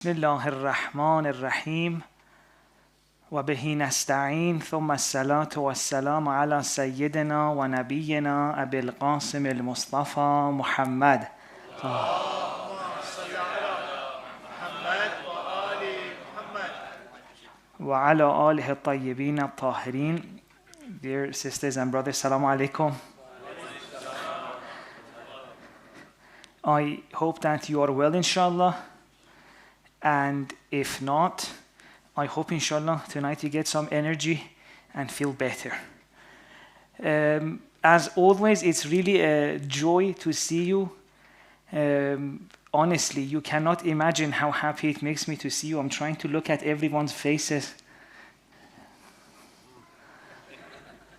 بسم الله الرحمن الرحیم و به نستعین ثم الصلاة والسلام على سیدنا و نبینا ابی القاسم المصطفى محمد و علی آله الطیبین الطاهرین. Dear sisters and brothers, Assalamu alaikum. I hope that you are well, inshallah. And if not, I hope, inshallah, tonight you get some energy and feel better. As always, it's really a joy to see you. Honestly, you cannot imagine how happy it makes me to see you. I'm trying to look at everyone's faces.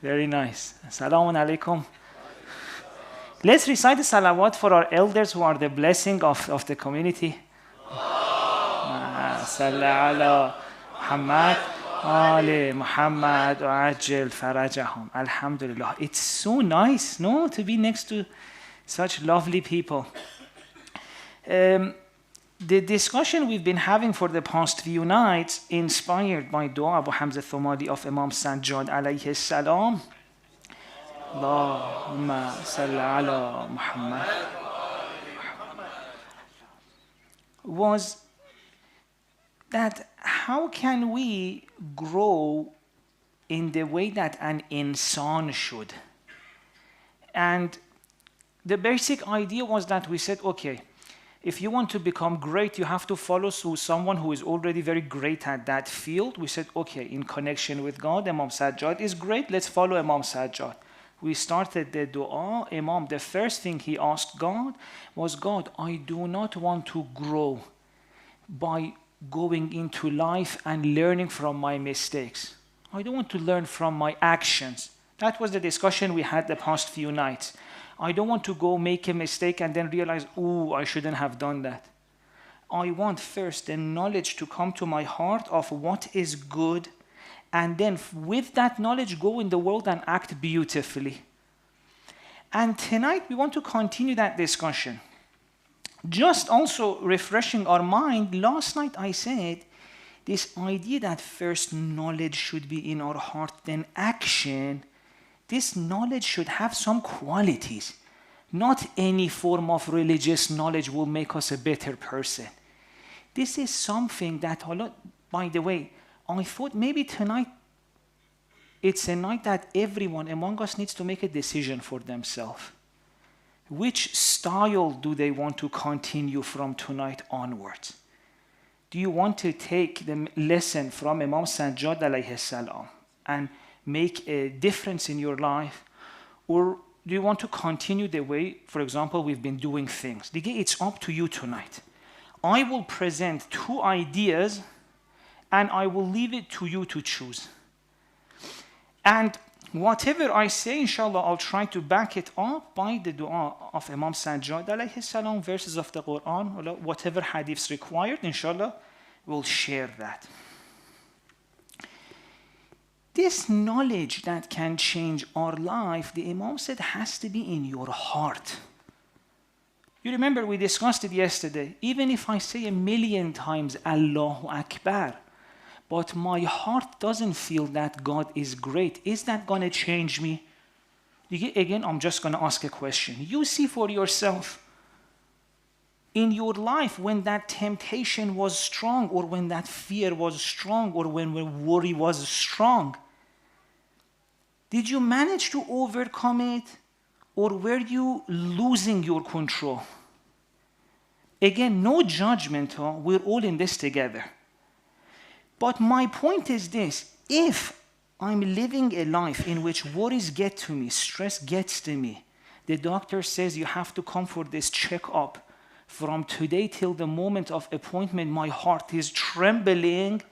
Very nice. Assalamu alaikum. Let's recite the salawat for our elders who are the blessing of the community. صل على محمد آل محمد وعجل فرجهم. Alhamdulillah. It's so nice, no, to be next to such lovely people. The discussion we've been having for the past few nights, inspired by Dua Abu Hamza Thumali of Imam Sajjad alayhi salam, Allahumma salli ala Muhammad, was that how can we grow in the way that an insan should? And the basic idea was that we said, okay, if you want to become great, you have to follow someone who is already very great at that field. We said, okay, in connection with God, Imam Sajjad is great, let's follow Imam Sajjad. We started the dua. Imam, the first thing he asked God was, God, I do not want to grow by going into life and learning from my mistakes. I don't want to learn from my actions. That was the discussion we had the past few nights. I don't want to go make a mistake and then realize, oh, I shouldn't have done that. I want first the knowledge to come to my heart of what is good, and then with that knowledge go in the world and act beautifully. And tonight we want to continue that discussion. Just also refreshing our mind, last night I said this idea that first knowledge should be in our heart, then action. This knowledge should have some qualities. Not any form of religious knowledge will make us a better person. This is something that, by the way, I thought maybe tonight it's a night that everyone among us needs to make a decision for themselves. Which style do they want to continue from tonight onwards? Do you want to take the lesson from Imam Sajjad alayhi salam and make a difference in your life? Or do you want to continue the way, for example, we've been doing things? It's up to you tonight. I will present two ideas and I will leave it to you to choose. And whatever I say, inshallah, I'll try to back it up by the dua of Imam Sajjad alayhi salam, verses of the Quran, whatever hadiths required, inshallah, we'll share that. This knowledge that can change our life, the Imam said, has to be in your heart. You remember we discussed it yesterday. Even if I say 1,000,000 times Allahu Akbar, but my heart doesn't feel that God is great, is that going to change me? Again, I'm just going to ask a question. You see for yourself, in your life, when that temptation was strong, or when that fear was strong, or when worry was strong, did you manage to overcome it, or were you losing your control? Again, no judgment, we're all in this together. But my point is this: if I'm living a life in which worries get to me, stress gets to me, the doctor says you have to come for this checkup, from today till the moment of appointment, my heart is trembling,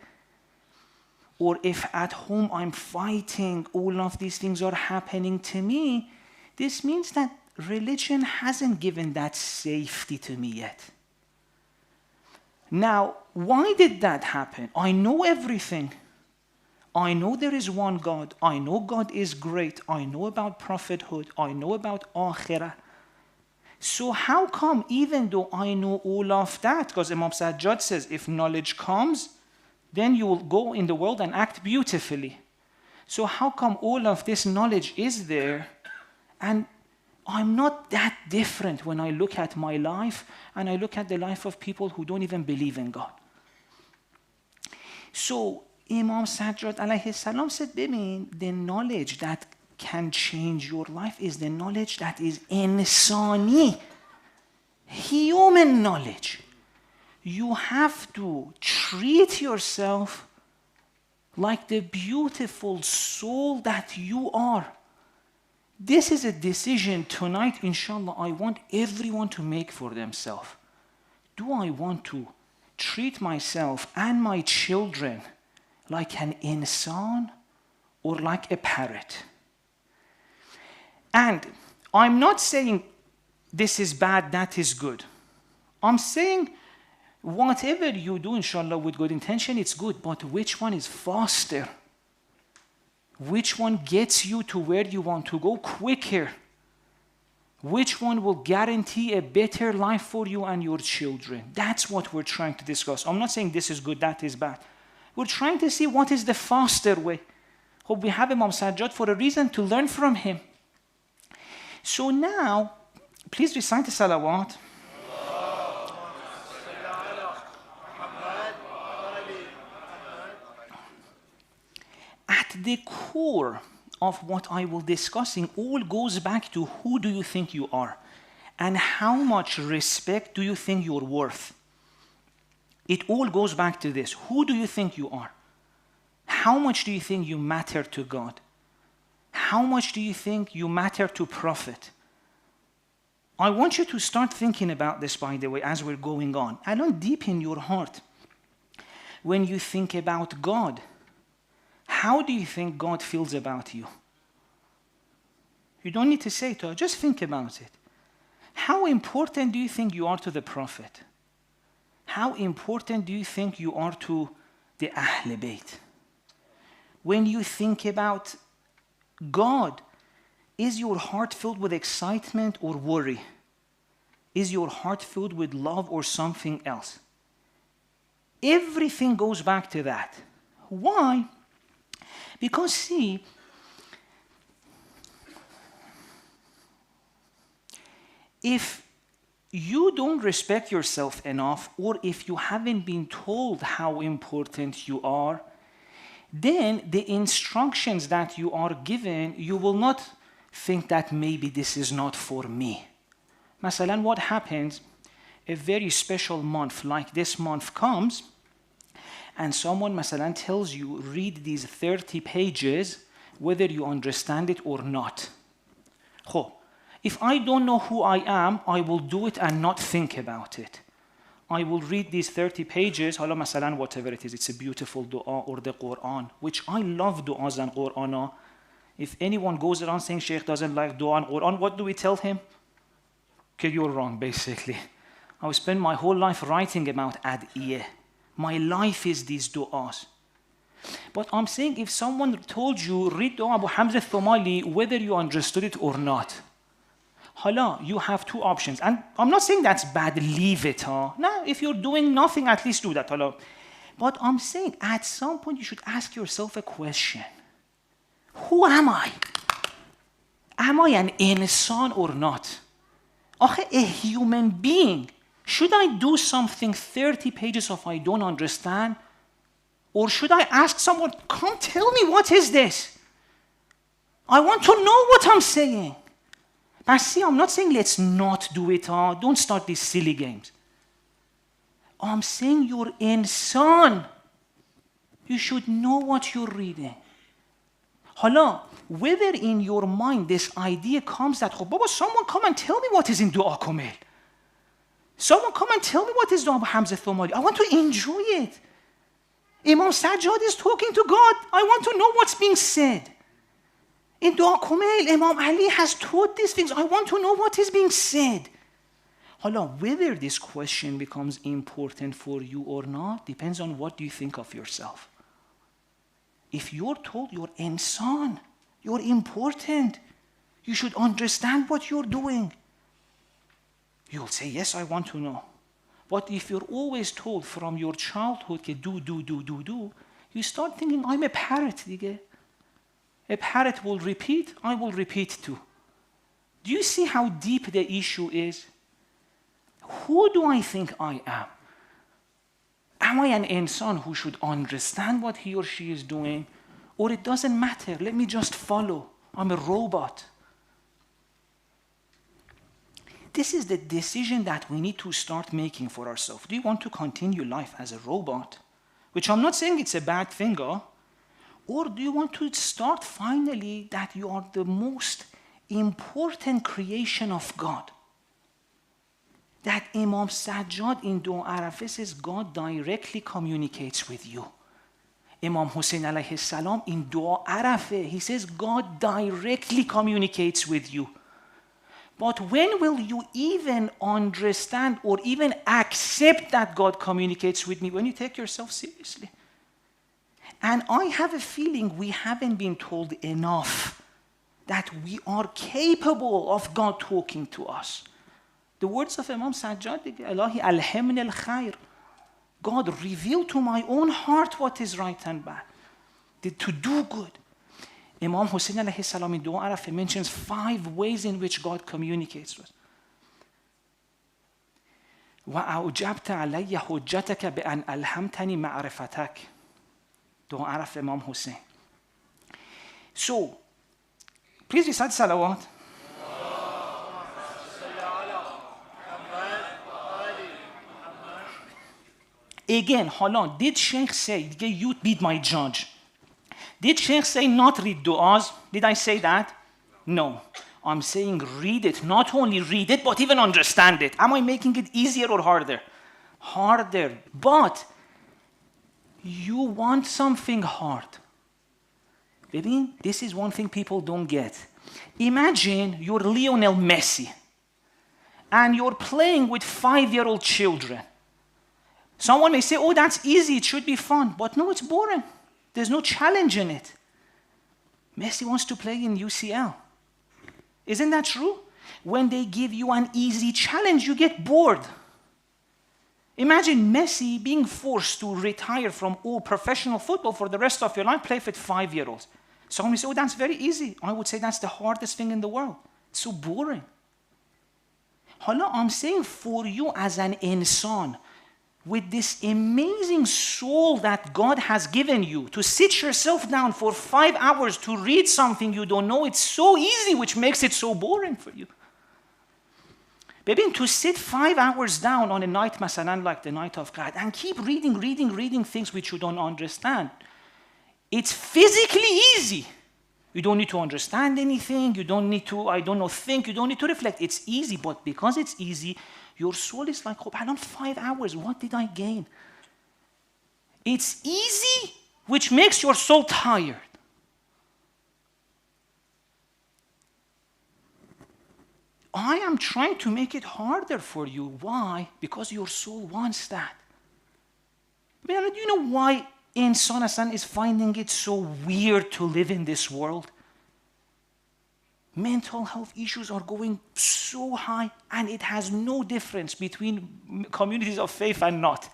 or if at home I'm fighting, all of these things are happening to me, this means that religion hasn't given that safety to me yet. Now, why did that happen? I know everything. I know there is one God. I know God is great. I know about prophethood. I know about akhirah. So how come even though I know all of that, because Imam Sajjad says if knowledge comes, then you will go in the world and act beautifully. So how come all of this knowledge is there and I'm not that different when I look at my life and I look at the life of people who don't even believe in God? So Imam Sajjad alayhi salam said, the knowledge that can change your life is the knowledge that is insani, human knowledge. You have to treat yourself like the beautiful soul that you are. This is a decision tonight, inshallah, I want everyone to make for themselves. Do I want to treat myself and my children like an insan or like a parrot? And I'm not saying this is bad, that is good. I'm saying whatever you do, inshallah, with good intention, it's good, but which one is faster? Which one gets you to where you want to go quicker? Which one will guarantee a better life for you and your children? That's what we're trying to discuss. I'm not saying this is good, that is bad. We're trying to see what is the faster way. Hope we have Imam Sajjad for a reason to learn from him. So now, please recite the salawat. At the core of what I will discussing all goes back to who do you think you are and how much respect do you think you're worth. It all goes back to this. Who do you think you are? How much do you think you matter to God? How much do you think you matter to Prophet? I want you to start thinking about this, by the way, as we're going on. And deep in your heart, when you think about God, how do you think God feels about you? You don't need to say it, just think about it. How important do you think you are to the Prophet? How important do you think you are to the Ahl Bayt? When you think about God, is your heart filled with excitement or worry? Is your heart filled with love or something else? Everything goes back to that. Why? Because see, if you don't respect yourself enough, or if you haven't been told how important you are, then the instructions that you are given, you will not think that maybe this is not for me. Masalan, what happens, a very special month like this month comes, and someone, masalan, tells you, read these 30 pages, whether you understand it or not. If I don't know who I am, I will do it and not think about it. I will read these 30 pages, masalan, whatever it is, it's a beautiful dua or the Quran, which I love du'as and Quran. If anyone goes around saying Shaykh doesn't like dua and Quran, what do we tell him? Okay, you're wrong, basically. I will spend my whole life writing about ad'iyah. My life is these du'as. But I'm saying if someone told you, read dua Abu Hamza al-Thumali, whether you understood it or not, you have two options. And I'm not saying that's bad, leave it. No, if you're doing nothing, at least do that. But I'm saying at some point you should ask yourself a question. Who am I? Am I an insan or not? A human being. Should I do something 30 pages if I don't understand? Or should I ask someone, come tell me what is this? I want to know what I'm saying. But see, I'm not saying let's not do it. Don't start these silly games. I'm saying you're insan. You should know what you're reading. Whether in your mind this idea comes that, Baba, someone come and tell me what is in Dua Kumel. Someone come and tell me what is Dua Abu Hamza Thumali. I want to enjoy it. Imam Sajjad is talking to God. I want to know what's being said. In Dua Kumel, Imam Ali has taught these things. I want to know what is being said. Whether this question becomes important for you or not depends on what you think of yourself. If you're told you're insan, you're important, you should understand what you're doing. You'll say, yes, I want to know. But if you're always told from your childhood, do, you start thinking, I'm a parrot. A parrot will repeat, I will repeat too. Do you see how deep the issue is? Who do I think I am? Am I an insan who should understand what he or she is doing? Or it doesn't matter, let me just follow. I'm a robot. This is the decision that we need to start making for ourselves. Do you want to continue life as a robot? Which I'm not saying it's a bad thing, or do you want to start finally that you are the most important creation of God? That Imam Sajjad in Dua Arafah says God directly communicates with you. Imam Hussein alayhi salam in Dua Arafah, he says God directly communicates with you. But when will you even understand or even accept that God communicates with me? When you take yourself seriously. And I have a feeling we haven't been told enough that we are capable of God talking to us. The words of Imam Sajjad, Ilahi alhimni al-khair. God, reveal to my own heart what is right and bad. To do good. Imam Hussein alayhi salam in Dua Arafah mentions 5 ways in which God communicates with us. وَأَوْجَبْتَ عَلَيَّ حُجَّتَكَ بِأَنْ أَلْهَمْتَنِي مَعْرِفَتَكَ. Dua Arafah Imam Hussein. So, please recite salawat. Again, hold on. Did Sheikh say, you be my judge? Did Sheikh say not read du'as? Did I say that? No. I'm saying read it. Not only read it, but even understand it. Am I making it easier or harder? Harder. But you want something hard. Baby, this is one thing people don't get. Imagine you're Lionel Messi and you're playing with 5-year-old children. Someone may say, oh, that's easy, it should be fun. But no, it's boring. There's no challenge in it. Messi wants to play in UCL. Isn't that true? When they give you an easy challenge, you get bored. Imagine Messi being forced to retire from all professional football for the rest of your life, play with 5-year-olds. Someone may say, oh, that's very easy. I would say that's the hardest thing in the world. It's so boring. Hala, I'm saying for you as an insan, with this amazing soul that God has given you, to sit yourself down for 5 hours to read something you don't know, it's so easy, which makes it so boring for you. Baby, to sit 5 hours down on a night, masalan, like the night of Qadr, and keep reading things which you don't understand, it's physically easy. You don't need to understand anything, you don't need to, think, you don't need to reflect. It's easy, but because it's easy, your soul is like, oh, I'm on 5 hours, what did I gain? It's easy, which makes your soul tired. I am trying to make it harder for you. Why? Because your soul wants that. Do you know why Insan Hasan is finding it so weird to live in this world? Mental health issues are going so high, and it has no difference between communities of faith and not.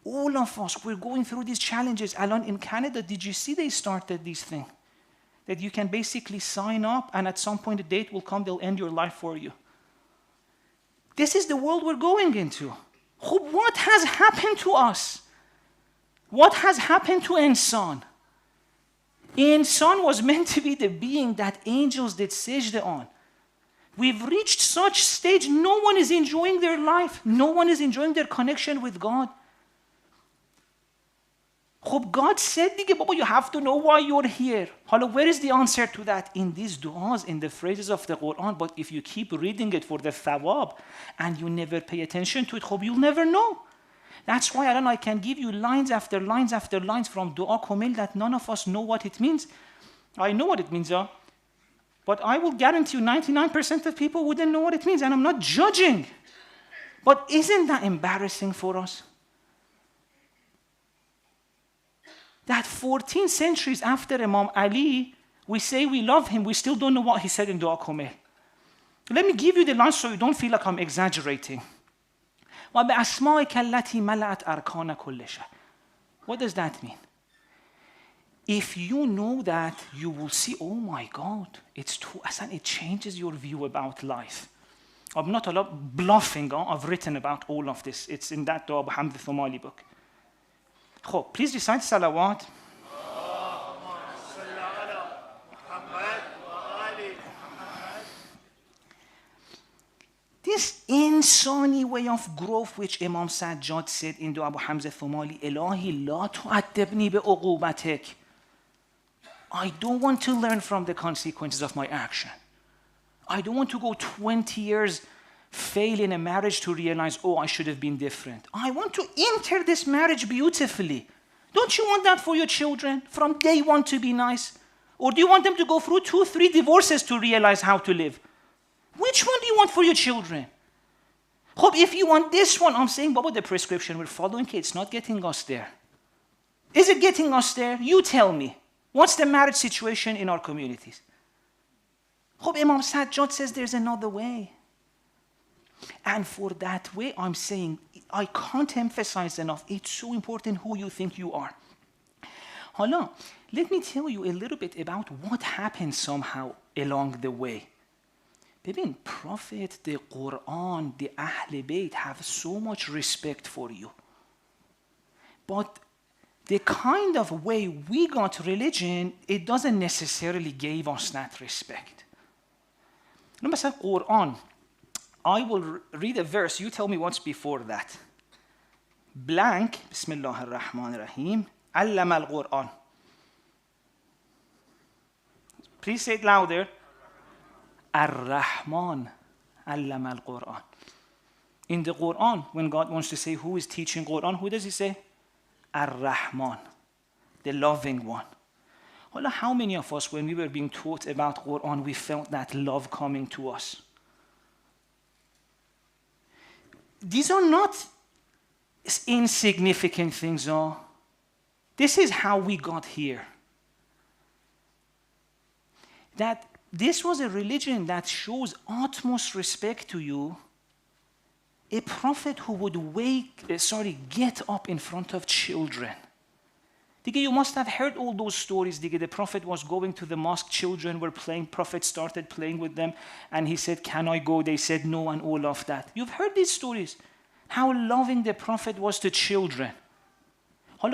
All of us, we're going through these challenges. Alone in Canada, did you see they started this thing? That you can basically sign up, and at some point a date will come, they'll end your life for you. This is the world we're going into. What has happened to us? What has happened to Insan? Insan was meant to be the being that angels did sajda on. We've reached such stage, no one is enjoying their life. No one is enjoying their connection with God. God said, Baba, you have to know why you're here. Where is the answer to that? In these du'as, in the phrases of the Quran. But if you keep reading it for the thawab and you never pay attention to it, you'll never know. That's why I can give you lines after lines after lines from Dua Kumil that none of us know what it means. I know what it means, but I will guarantee you 99% of people wouldn't know what it means, and I'm not judging. But isn't that embarrassing for us? That 14 centuries after Imam Ali, we say we love him, we still don't know what he said in Dua Kumil. Let me give you the line so you don't feel like I'm exaggerating. وَبِأَسْمَائِكَ الَّتِي مَلَأَتْ أَرْكَانَ كُلِّ شَيْءٍ. What does that mean? If you know that, you will see, oh my God, it's true. It changes your view about life. I'm not a lot bluffing. I've written about all of this. It's in that Abu Hamza Thumali book. خب, please recite salawat. This insani way of growth which Imam Sajjad said in the Abu Hamza Thumali, Ilahi la tu'addibni bi'uqubatik. I don't want to learn from the consequences of my action. I don't want to go 20 years fail in a marriage to realize, oh, I should have been different. I want to enter this marriage beautifully. Don't you want that for your children from day one to be nice? Or do you want them to go through 2, 3 divorces to realize how to live? Which one do you want for your children? If you want this one, I'm saying, Baba, the prescription we're following, it's not getting us there. Is it getting us there? You tell me. What's the marriage situation in our communities? Imam Sajjad says there's another way. And for that way, I'm saying, I can't emphasize enough, it's so important who you think you are. Hala, let me tell you a little bit about what happened somehow along the way. ببین, Prophet, the Quran, the Ahl Bayt have so much respect for you. But the kind of way we got religion, it doesn't necessarily give us that respect. Now, مثلا Quran, I will read a verse, you tell me what's before that. Blank, Bismillah ar-Rahman ar-Rahim, Allama al-Quran. Please say it louder. Ar-Rahman, Allama al-Quran. In the Quran, when God wants to say who is teaching Quran, who does he say? Ar-Rahman, the loving one. Well, how many of us, when we were being taught about Quran, we felt that love coming to us? These are not insignificant things. This is how we got here. That this was a religion that shows utmost respect to you. A prophet who would get up in front of children. You must have heard all those stories. The prophet was going to the mosque, children were playing, prophet started playing with them, and he said, can I go? They said no, and all of that. You've heard these stories, how loving the prophet was to children.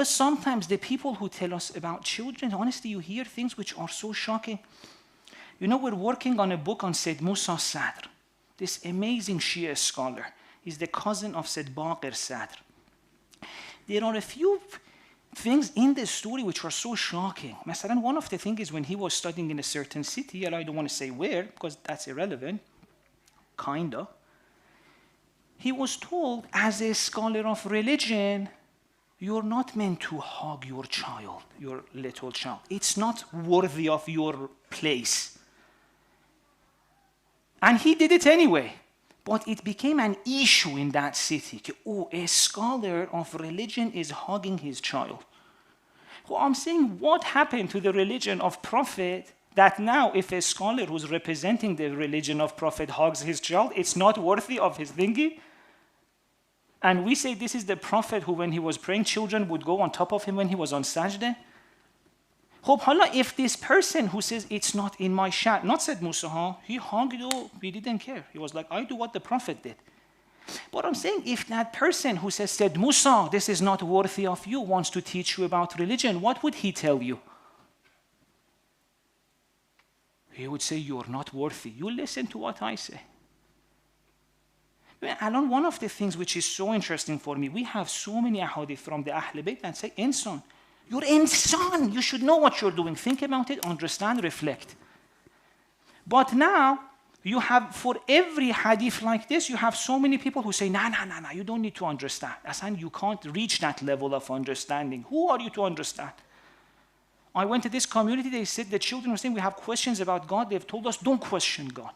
Sometimes the people who tell us about children, honestly, you hear things which are so shocking. We're working on a book on Said Musa Sadr, this amazing Shia scholar. He's the cousin of Said Baqir Sadr. There are a few things in this story which are so shocking. One of the things is when he was studying in a certain city, and I don't want to say where, because that's irrelevant, kinda. He was told, as a scholar of religion, you're not meant to hug your child, your little child. It's not worthy of your place. And he did it anyway. But it became an issue in that city. A scholar of religion is hugging his child. I'm saying, what happened to the religion of Prophet that now if a scholar who's representing the religion of Prophet hugs his child, it's not worthy of his thingy? And we say this is the Prophet who, when he was praying, children would go on top of him when he was on sajda? If this person who says it's not in my shan, not said Musa, he hugged, he didn't care. He was like, I do what the Prophet did. But I'm saying, if that person who said Musa, this is not worthy of you, wants to teach you about religion, what would he tell you? He would say, you're not worthy. You listen to what I say. Alon, one of the things which is so interesting for me, we have so many ahadith from the Ahl Bayt that say, insan. You're insan. You should know what you're doing. Think about it, understand, reflect. But now, you have, for every hadith like this, you have so many people who say, no, you don't need to understand. Asan, you can't reach that level of understanding. Who are you to understand? I went to this community, they said, the children were saying, we have questions about God. They've told us, don't question God.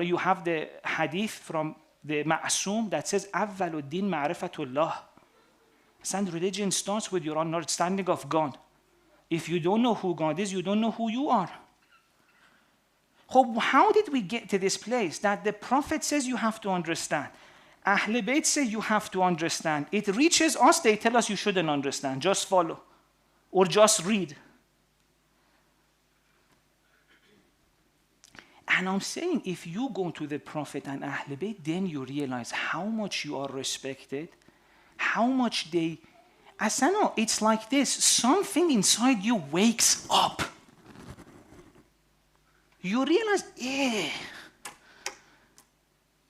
You have the hadith from the Ma'asum that says, أَوَّلُ الدِّينِ مَعْرِفَةُ اللَّهِ. And religion starts with your understanding of God. If you don't know who God is, you don't know who you are. How did we get to this place that the Prophet says you have to understand? Ahl Bayt say you have to understand. It reaches us, they tell us you shouldn't understand. Just follow. Or just read. And I'm saying if you go to the Prophet and Ahl Bayt, then you realize how much you are respected, how much they... Asana, it's like this. Something inside you wakes up. You realize,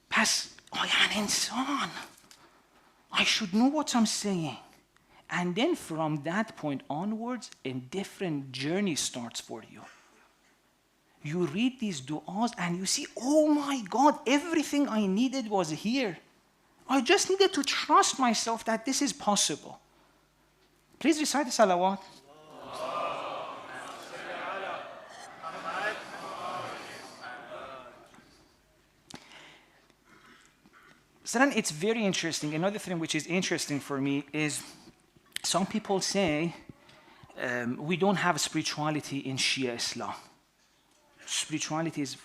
پس I am insan. I should know what I'm saying. And then from that point onwards, a different journey starts for you. You read these du'as and you see, oh my God, everything I needed was here. I just needed to trust myself that this is possible. Please recite the salawat. So then it's very interesting. Another thing which is interesting for me is some people say we don't have spirituality in Shia Islam. Spirituality is,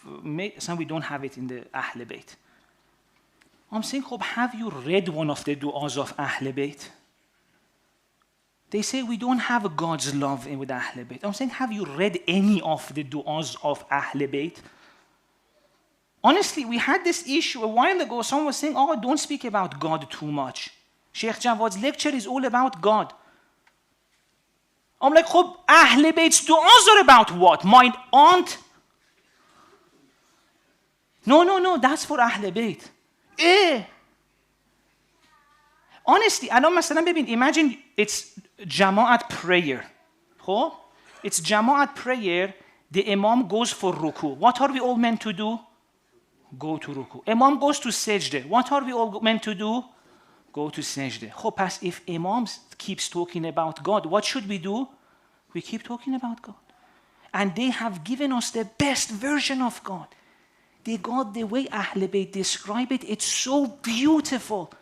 some we don't have it in the Ahl Bayt. I'm saying, have you read one of the du'as of Ahl Bayt? They say we don't have God's love with Ahl Bayt. I'm saying, have you read any of the du'as of Ahl Bayt? Honestly, we had this issue a while ago. Someone was saying, don't speak about God too much. Sheikh Jawad's lecture is all about God. I'm like, Ahl Bayt's du'as are about what? My aunt? No, that's for Ahl Bayt. Honestly, imagine it's Jama'at prayer. It's Jama'at prayer. The Imam goes for ruku. What are we all meant to do? Go to ruku. Imam goes to sajda. What are we all meant to do? Go to sajda. If Imam keeps talking about God, what should we do? We keep talking about God. And they have given us the best version of God. They got the way Ahl Bayt describe it. It's so beautiful.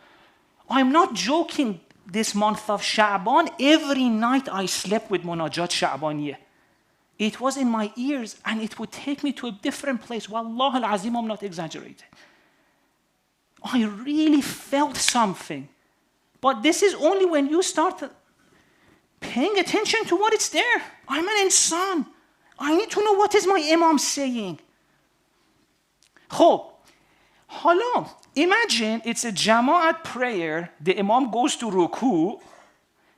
I'm not joking. This month of Sha'ban, every night I slept with Munajat Sha'baniyah. It was in my ears and it would take me to a different place. Wallah al-Azim, I'm not exaggerating. I really felt something. But this is only when you start paying attention to what is there. I'm an insan. I need to know what is my Imam saying. Hala, imagine it's a Jama'at prayer. The Imam goes to ruku.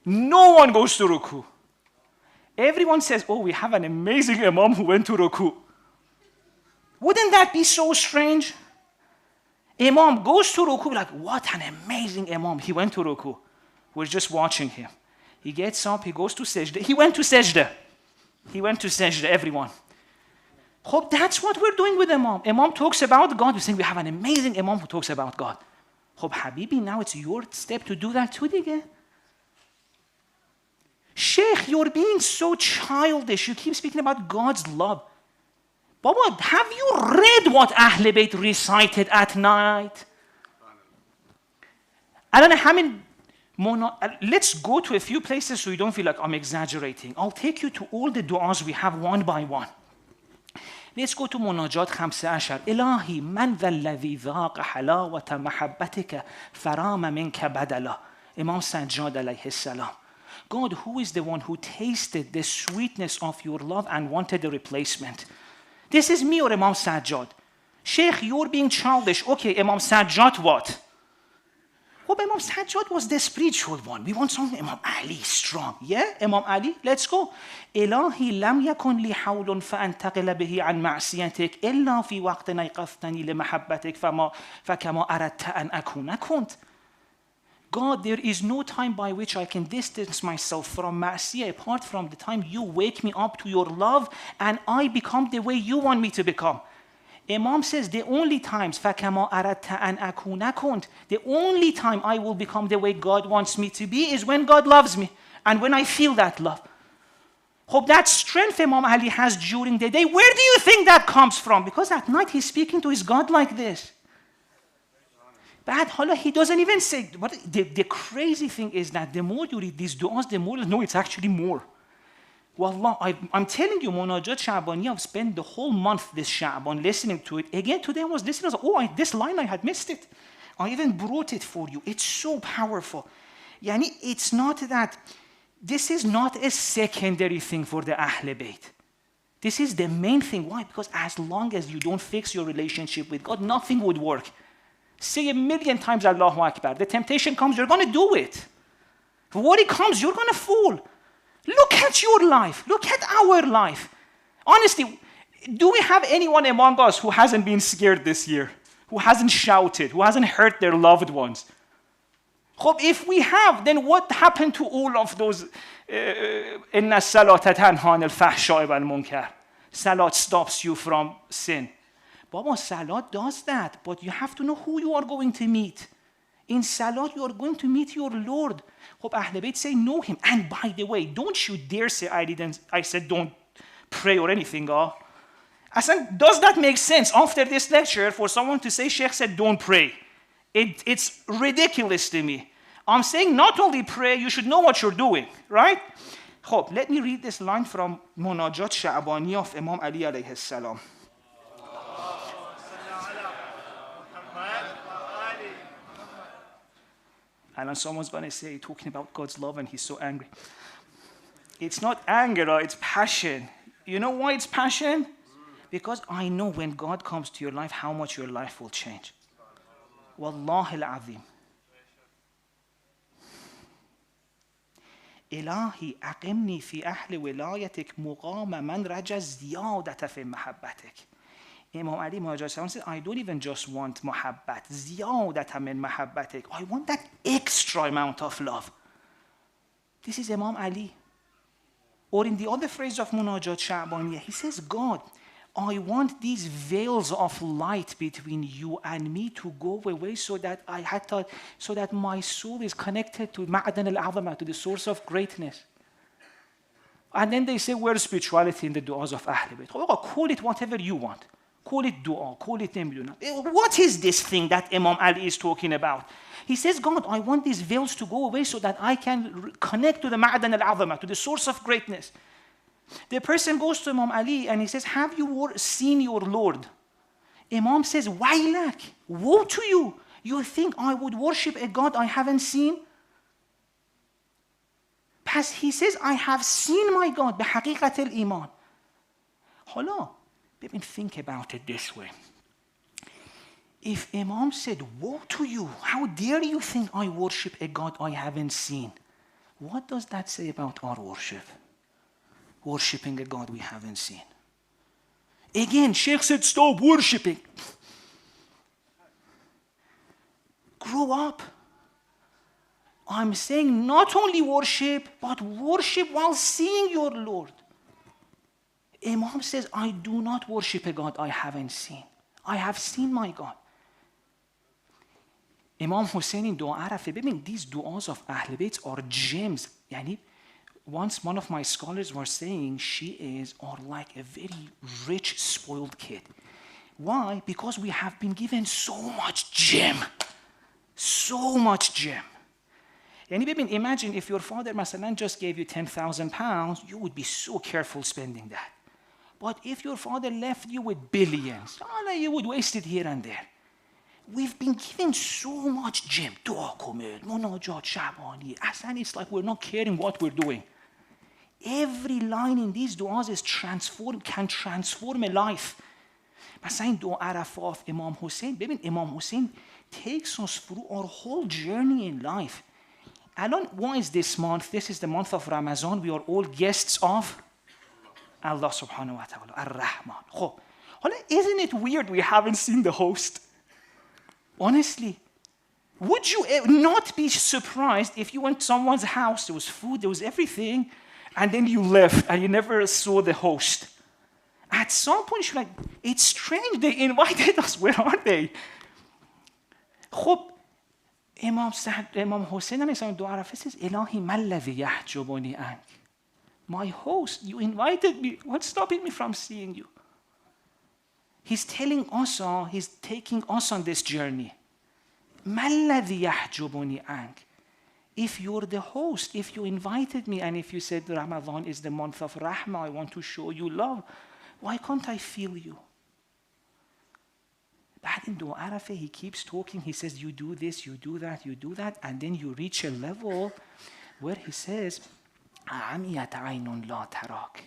No one goes to ruku. Everyone says, we have an amazing Imam who went to ruku. Wouldn't that be so strange? Imam goes to ruku, like, what an amazing Imam. He went to ruku. We're just watching him. He gets up, he goes to sajda. He went to sajda, everyone. That's what we're doing with Imam. Imam talks about God. We're saying we have an amazing Imam who talks about God. Habibi, now it's your step to do that too again. Sheikh, you're being so childish. You keep speaking about God's love. Baba, have you read what Ahl Bayt recited at night? I don't know how many... Let's go to a few places so you don't feel like I'm exaggerating. I'll take you to all the du'as we have one by one. Let's go to Munajat 15. إلهي من ذا الذي ذاق حلاوة محبتك فرام منك بدلا. Imam Sajjad alayhi salam. God, who is the one who tasted the sweetness of your love and wanted a replacement? This is me or Imam Sajjad? Sheikh, you're being childish. Okay, Imam Sajjad what? Imam Sajjad was the spiritual one. We want something. Imam Ali, strong. Yeah, Imam Ali, let's go. إلهي لم يكن لي حول فأنتقل به عن معصيتك إلا في وقت أيقظتني لمحبتك فكما أردت أن أكون كنت. God, there is no time by which I can distance myself from ma'asiyah apart from the time you wake me up to your love and I become the way you want me to become. Imam says the only times فَكَمَا أَرَدْتَ أَنْ أَكُونَ كُنْتَ, the only time I will become the way God wants me to be is when God loves me and when I feel that love. That strength Imam Ali has during the day, where do you think that comes from? Because at night he's speaking to his God like this. But he doesn't even say, the crazy thing is that the more you read these du'as, the more you know it's actually more. Wallah, I'm telling you, Munajat Sha'bani, I've spent the whole month this Sha'ban listening to it. Again, today I was listening, this line, I had missed it. I even brought it for you. It's so powerful. Yani, it's not that, this is not a secondary thing for the Ahl Bayt. This is the main thing. Why? Because as long as you don't fix your relationship with God, nothing would work. Say 1,000,000 times Allahu Akbar. The temptation comes, you're going to do it. When it comes, you're going to fall. Look at your life. Look at our life. Honestly, do we have anyone among us who hasn't been scared this year? Who hasn't shouted? Who hasn't hurt their loved ones? If we have, then what happened to all of those إِنَّ الصَّلَاةَ تَنْهَى عَنِ الْفَحْشَاءِ وَالْمُنكَرِ? Salat stops you from sin. Baba, Salat does that, but you have to know who you are going to meet. In Salat, you are going to meet your Lord. Ahl Bayt say, know him. And by the way, don't you dare say I said don't pray or anything. I said, does that make sense after this lecture for someone to say, Sheikh said don't pray? It's ridiculous to me. I'm saying not only pray, you should know what you're doing, right? Let me read this line from Munajat Sha'bani of Imam Ali alayhi salam. And then someone's going to say, talking about God's love, and he's so angry. It's not anger, it's passion. You know why it's passion? Because I know when God comes to your life, how much your life will change. Wallahi al-azim. إلهي أقمني في أهل ولايتك مقام من رجا زيادة في محبتك. Imam Ali Muhammad said, I don't even just want muhabbat, زيادة من محبتك. I want that extra amount of love. This is Imam Ali. Or in the other phrase of Munajat Sha'bani, he says, God, I want these veils of light between you and me to go away so that my soul is connected to Ma'adan al-Azama, to the source of greatness. And then they say, where's spirituality in the du'as of Ahl Bayt? Call it whatever you want. Call it dua, call it name. What is this thing that Imam Ali is talking about? He says, God, I want these veils to go away so that I can connect to the Ma'adan al-Azama, to the source of greatness. The person goes to Imam Ali and he says, have you seen your Lord? Imam says, Wailak, woe to you. You think I would worship a God I haven't seen? He says, I have seen my God, بحقيقة الإيمان. حالا, think about it this way. If Imam said, woe to you, how dare you think I worship a God I haven't seen? What does that say about our worship? Worshipping a God we haven't seen. Again, Sheikh said, stop worshipping. Grow up. I'm saying not only worship, but worship while seeing your Lord. Imam says, I do not worship a God I haven't seen. I have seen my God. Imam Hussein in Dua Arafa, these du'as of Ahl Bayt are gems. Once one of my scholars was saying she are like a very rich, spoiled kid. Why? Because we have been given so much gem. So much gem. Imagine if your father, Masalan, just gave you 10,000 pounds, you would be so careful spending that. But if your father left you with billions, you would waste it here and there. We've been given so much gem. Dua Kumil, Munajat Sha'bani. Asan, it's like we're not caring what we're doing. Every line in these du'as can transform a life. Masalan, Dua Arafah of Imam Hussein. Imam Hussein takes us through our whole journey in life. Why is this month? This is the month of Ramadan. We are all guests of Allah subhanahu wa ta'ala, Ar-Rahman. Isn't it weird we haven't seen the host? Honestly. Would you not be surprised if you went to someone's house, there was food, there was everything, and then you left and you never saw the host? At some point, you're like, it's strange, they invited us, where are they? Imam Hussein says, Ilahi mallazi yahjubuni ank. My host, you invited me. What's stopping me from seeing you? He's telling us, he's taking us on this journey. Mallazi yahjubuni ank. If you're the host, if you invited me, and if you said Ramadan is the month of Rahmah, I want to show you love, why can't I feel you? بعد in Dua Arafah, he keeps talking. He says, you do this, you do that, you do that. And then you reach a level where he says, عَمِيَتْ عَيْنٌ لَا تَرَاكَ.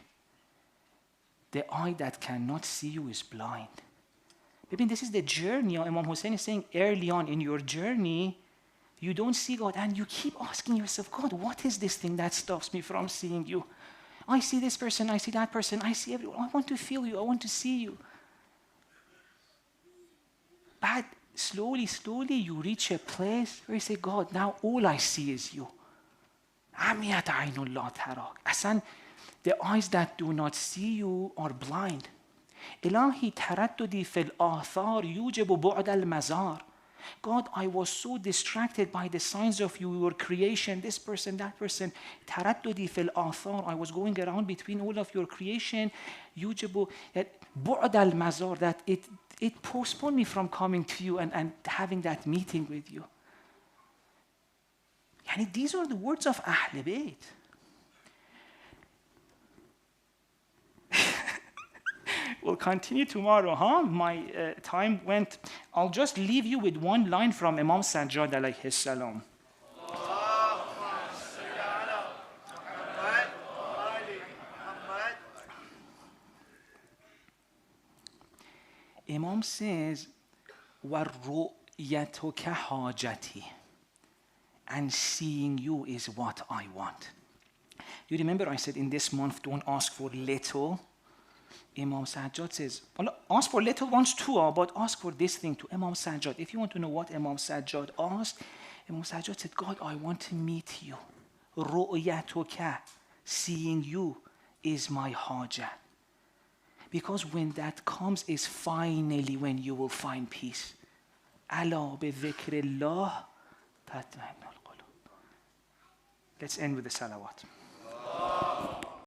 The eye that cannot see you is blind. Maybe this is the journey. Imam Hussein is saying early on in your journey, you don't see God, and you keep asking yourself, God, what is this thing that stops me from seeing you? I see this person, I see that person, I see everyone. I want to feel you, I want to see you. But slowly, slowly, you reach a place where you say, God, now all I see is you. عَمِيَتْ عَيْنٌ لَا تَرَاكَ. Asan, the eyes that do not see you are blind. إلهي ترددي في الآثار يوجب بعد المزار. God, I was so distracted by the signs of your creation, this person, that person. ترددي في الآثار. I was going around between all of your creation. يوجب بعد المزار, that it postponed me from coming to you and having that meeting with you. Yani these are the words of Ahl Bayt. We'll continue tomorrow, huh? My time went. I'll just leave you with one line from Imam Sajjad alayhi salam. Imam says, وَالرُّؤْيَتُكَ حَاجَتِي. And seeing you is what I want. You remember I said in this month, don't ask for little. Imam Sajjad says, well, ask for little ones too, but ask for this thing to Imam Sajjad. If you want to know what Imam Sajjad asked, Imam Sajjad said, God, I want to meet you. رُؤْيَتُكَ. Seeing you is my haja. Because when that comes is finally when you will find peace. أَلَا بِذِكْرِ اللَّهِ تَطْمَئِنُّ الْقُلُوبُ. Let's end with the salawat.